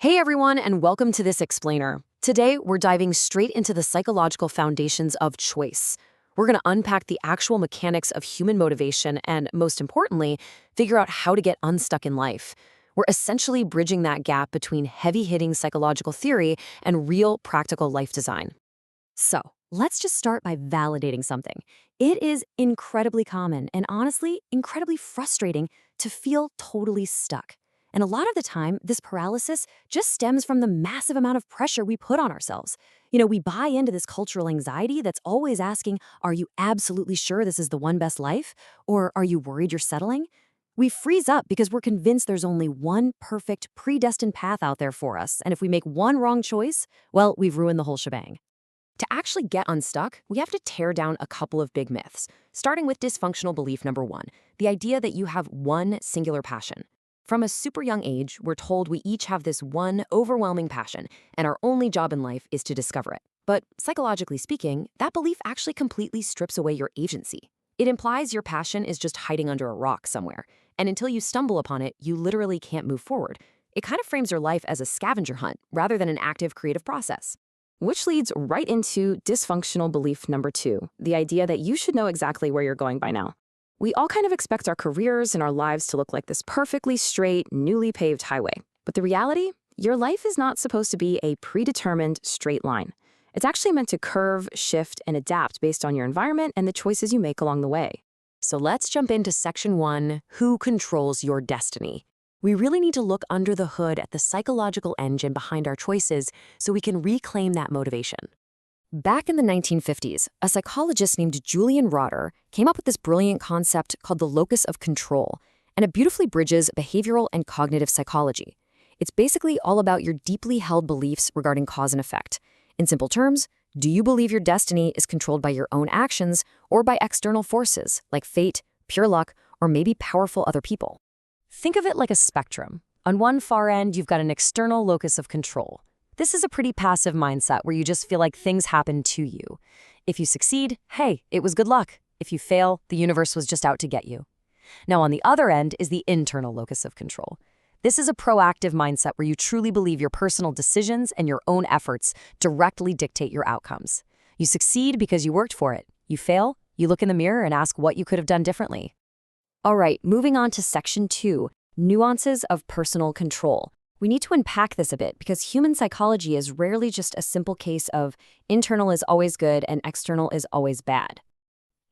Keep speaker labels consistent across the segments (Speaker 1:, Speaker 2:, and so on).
Speaker 1: Hey everyone, and welcome to this explainer. Today, we're diving straight into the psychological foundations of choice. We're going to unpack the actual mechanics of human motivation and, most importantly, figure out how to get unstuck in life. We're essentially bridging that gap between heavy-hitting psychological theory and real practical life design. So, let's just start by validating something. It is incredibly common and honestly, incredibly frustrating to feel totally stuck. And a lot of the time, this paralysis just stems from the massive amount of pressure we put on ourselves. We buy into this cultural anxiety that's always asking, are you absolutely sure this is the one best life? Or are you worried you're settling? We freeze up because we're convinced there's only one perfect, predestined path out there for us. And if we make one wrong choice, well, we've ruined the whole shebang. To actually get unstuck, we have to tear down a couple of big myths, starting with dysfunctional belief number one, the idea that you have one singular passion. From a super young age, we're told we each have this one overwhelming passion, and our only job in life is to discover it. But psychologically speaking, that belief actually completely strips away your agency. It implies your passion is just hiding under a rock somewhere, and until you stumble upon it, you literally can't move forward. It kind of frames your life as a scavenger hunt rather than an active creative process. Which leads right into dysfunctional belief number two, the idea that you should know exactly where you're going by now. We all kind of expect our careers and our lives to look like this perfectly straight, newly paved highway. But the reality? Your life is not supposed to be a predetermined straight line. It's actually meant to curve, shift, and adapt based on your environment and the choices you make along the way. So let's jump into section one, who controls your destiny? We really need to look under the hood at the psychological engine behind our choices so we can reclaim that motivation. Back in the 1950s, a psychologist named Julian Rotter came up with this brilliant concept called the locus of control, and it beautifully bridges behavioral and cognitive psychology. It's basically all about your deeply held beliefs regarding cause and effect. In simple terms, do you believe your destiny is controlled by your own actions or by external forces like fate, pure luck, or maybe powerful other people? Think of it like a spectrum. On one far end, you've got an external locus of control. This is a pretty passive mindset where you just feel like things happen to you. If you succeed, hey, it was good luck. If you fail, the universe was just out to get you. Now, on the other end is the internal locus of control. This is a proactive mindset where you truly believe your personal decisions and your own efforts directly dictate your outcomes. You succeed because you worked for it. You fail, you look in the mirror and ask what you could have done differently. All right, moving on to section two, nuances of personal control. We need to unpack this a bit because human psychology is rarely just a simple case of internal is always good and external is always bad.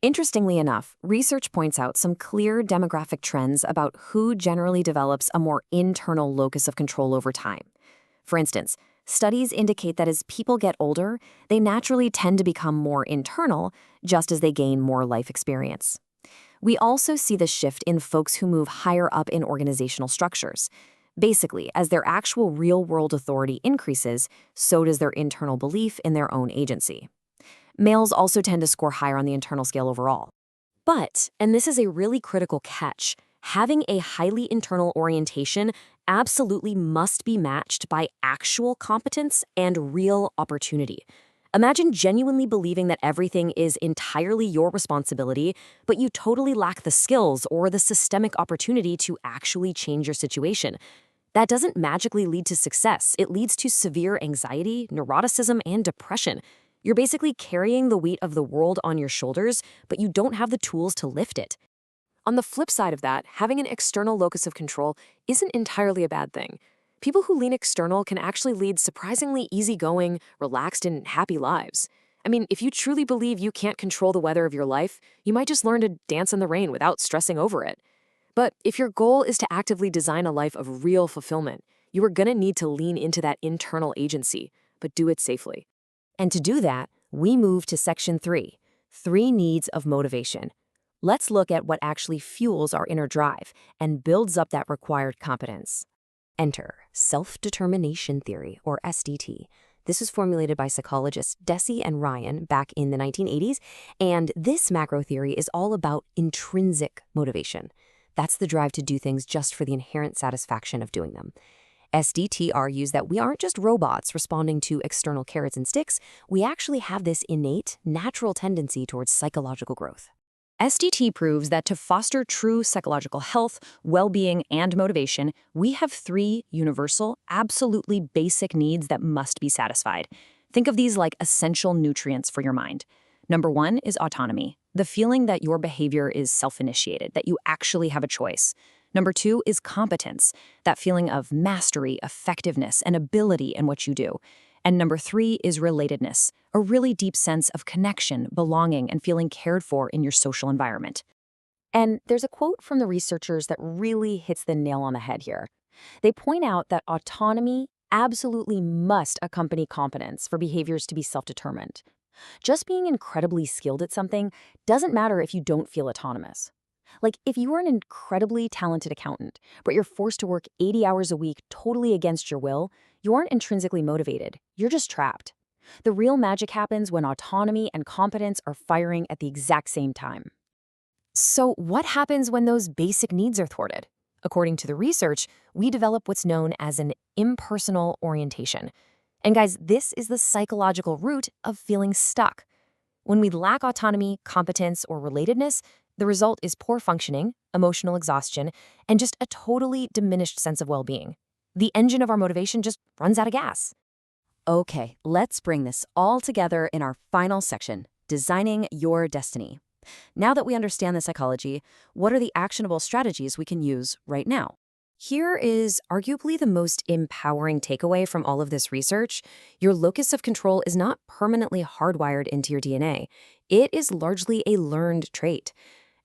Speaker 1: Interestingly enough, research points out some clear demographic trends about who generally develops a more internal locus of control over time. For instance, studies indicate that as people get older, they naturally tend to become more internal just as they gain more life experience. We also see this shift in folks who move higher up in organizational structures. Basically, as their actual real-world authority increases, so does their internal belief in their own agency. Males also tend to score higher on the internal scale overall. But, and this is a really critical catch, having a highly internal orientation absolutely must be matched by actual competence and real opportunity. Imagine genuinely believing that everything is entirely your responsibility, but you totally lack the skills or the systemic opportunity to actually change your situation. That doesn't magically lead to success. It leads to severe anxiety, neuroticism, and depression. You're basically carrying the weight of the world on your shoulders, but you don't have the tools to lift it. On the flip side of that, having an external locus of control isn't entirely a bad thing. People who lean external can actually lead surprisingly easygoing, relaxed, and happy lives. I mean, if you truly believe you can't control the weather of your life, you might just learn to dance in the rain without stressing over it. But if your goal is to actively design a life of real fulfillment, you are going to need to lean into that internal agency, but do it safely. And to do that, we move to section three, three needs of motivation. Let's look at what actually fuels our inner drive and builds up that required competence. Enter self-determination theory, or SDT. This was formulated by psychologists Deci and Ryan back in the 1980s, and this macro theory is all about intrinsic motivation. That's the drive to do things just for the inherent satisfaction of doing them. SDT argues that we aren't just robots responding to external carrots and sticks, we actually have this innate, natural tendency towards psychological growth.
Speaker 2: SDT proves that to foster true psychological health, well-being, and motivation, we have three universal, absolutely basic needs that must be satisfied. Think of these like essential nutrients for your mind. Number one is autonomy, the feeling that your behavior is self-initiated, that you actually have a choice. Number two is competence, that feeling of mastery, effectiveness, and ability in what you do. And number three is relatedness, a really deep sense of connection, belonging, and feeling cared for in your social environment.
Speaker 1: And there's a quote from the researchers that really hits the nail on the head here. They point out that autonomy absolutely must accompany competence for behaviors to be self-determined. Just being incredibly skilled at something doesn't matter if you don't feel autonomous. Like, if you are an incredibly talented accountant, but you're forced to work 80 hours a week totally against your will, you aren't intrinsically motivated. You're just trapped. The real magic happens when autonomy and competence are firing at the exact same time. So, what happens when those basic needs are thwarted? According to the research, we develop what's known as an impersonal orientation. And guys, this is the psychological root of feeling stuck. When we lack autonomy, competence, or relatedness, the result is poor functioning, emotional exhaustion, and just a totally diminished sense of well-being. The engine of our motivation just runs out of gas.
Speaker 2: Okay, let's bring this all together in our final section, designing your destiny. Now that we understand the psychology, what are the actionable strategies we can use right now?
Speaker 1: Here is arguably the most empowering takeaway from all of this research. Your locus of control is not permanently hardwired into your DNA. It is largely a learned trait.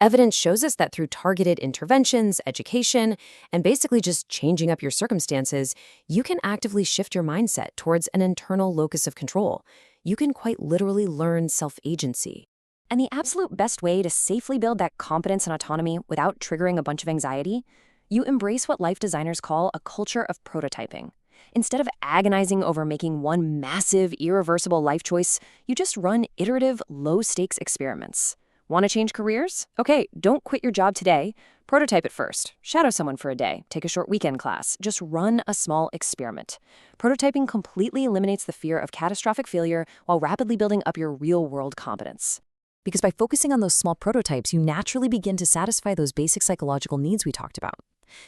Speaker 1: Evidence shows us that through targeted interventions, education, and basically just changing up your circumstances, you can actively shift your mindset towards an internal locus of control. You can quite literally learn self-agency. And the absolute best way to safely build that competence and autonomy without triggering a bunch of anxiety, you embrace what life designers call a culture of prototyping. Instead of agonizing over making one massive, irreversible life choice, you just run iterative, low-stakes experiments. Want to change careers? Okay, don't quit your job today. Prototype it first. Shadow someone for a day. Take a short weekend class. Just run a small experiment. Prototyping completely eliminates the fear of catastrophic failure while rapidly building up your real-world competence. Because by focusing on those small prototypes, you naturally begin to satisfy those basic psychological needs we talked about.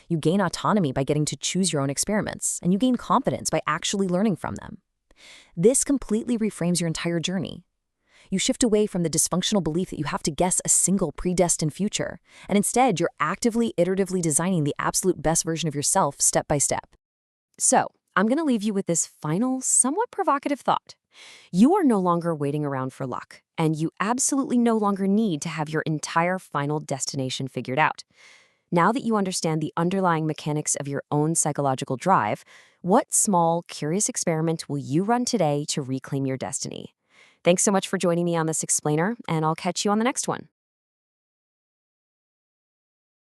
Speaker 1: You gain autonomy by getting to choose your own experiments, and you gain confidence by actually learning from them. This completely reframes your entire journey. You shift away from the dysfunctional belief that you have to guess a single predestined future, and instead you're actively, iteratively designing the absolute best version of yourself step by step. So, I'm going to leave you with this final, somewhat provocative thought. You are no longer waiting around for luck, and you absolutely no longer need to have your entire final destination figured out. Now that you understand the underlying mechanics of your own psychological drive, what small, curious experiment will you run today to reclaim your destiny? Thanks so much for joining me on this explainer, and I'll catch you on the next one.